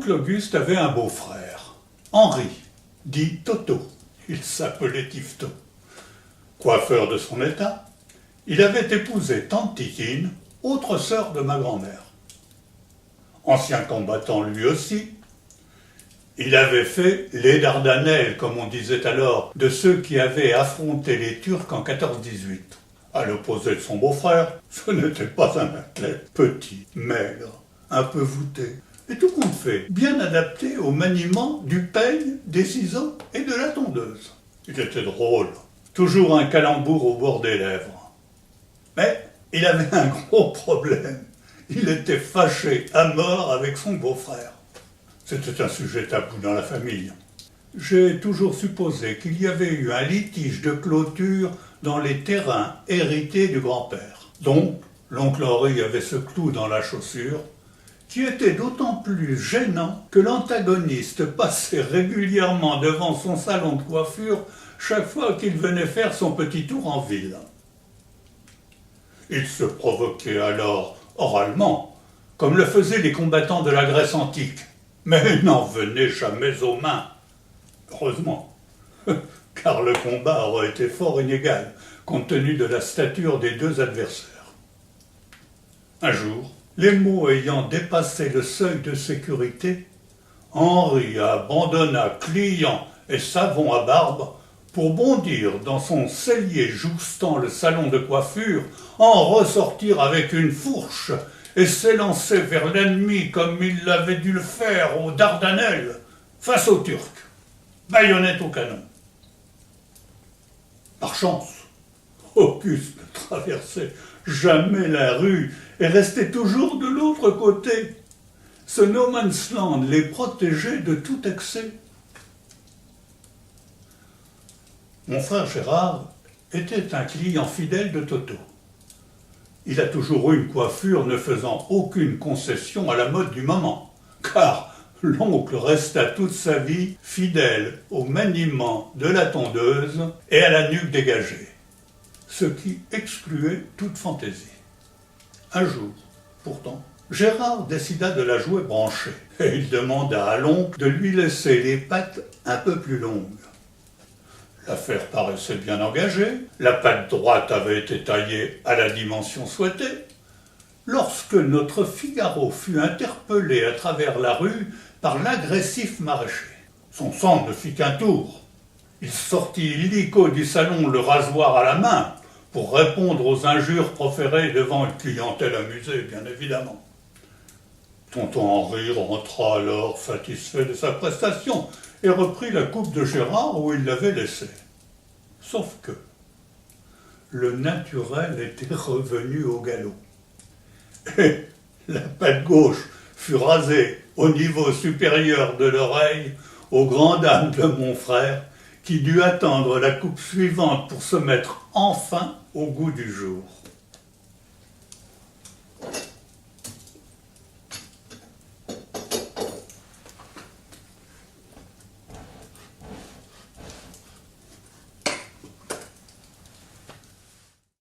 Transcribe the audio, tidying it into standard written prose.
Oncle Auguste avait un beau-frère, Henri, dit Toto. Il s'appelait Tifto. Coiffeur de son état, il avait épousé tante Titine, autre sœur de ma grand-mère. Ancien combattant lui aussi, il avait fait les Dardanelles, comme on disait alors, de ceux qui avaient affronté les Turcs en 14-18. À l'opposé de son beau-frère, ce n'était pas un athlète petit, maigre, un peu voûté, et tout compte fait, bien adapté au maniement du peigne, des ciseaux et de la tondeuse. Il était drôle, toujours un calembour au bord des lèvres. Mais il avait un gros problème. Il était fâché à mort avec son beau-frère. C'était un sujet tabou dans la famille. J'ai toujours supposé qu'il y avait eu un litige de clôture dans les terrains hérités du grand-père. Donc, l'oncle Henri avait ce clou dans la chaussure, qui était d'autant plus gênant que l'antagoniste passait régulièrement devant son salon de coiffure chaque fois qu'il venait faire son petit tour en ville. Il se provoquait alors oralement, comme le faisaient les combattants de la Grèce antique, mais n'en venait jamais aux mains. Heureusement, car le combat aurait été fort inégal, compte tenu de la stature des deux adversaires. Un jour, les mots ayant dépassé le seuil de sécurité, Henri abandonna client et savon à barbe pour bondir dans son cellier jouxtant le salon de coiffure, en ressortir avec une fourche et s'élancer vers l'ennemi comme il l'avait dû le faire aux Dardanelles, face aux Turcs, baïonnette au canon. Par chance, Auguste ne traversait jamais la rue et restait toujours de l'autre côté. Ce no man's land les protégeait de tout excès. Mon frère Gérard était un client fidèle de Toto. Il a toujours eu une coiffure ne faisant aucune concession à la mode du moment, car l'oncle resta toute sa vie fidèle au maniement de la tondeuse et à la nuque dégagée, ce qui excluait toute fantaisie. Un jour, pourtant, Gérard décida de la jouer branchée, et il demanda à l'oncle de lui laisser les pattes un peu plus longues. L'affaire paraissait bien engagée, la patte droite avait été taillée à la dimension souhaitée, lorsque notre Figaro fut interpellé à travers la rue par l'agressif maraîcher. Son sang ne fit qu'un tour. Il sortit illico du salon, le rasoir à la main, pour répondre aux injures proférées devant une clientèle amusée, bien évidemment. Tonton Henri rentra alors satisfait de sa prestation et reprit la coupe de Gérard où il l'avait laissée. Sauf que le naturel était revenu au galop. Et la patte gauche fut rasée au niveau supérieur de l'oreille aux grandes dames de mon frère, qui dut attendre la coupe suivante pour se mettre enfin au goût du jour.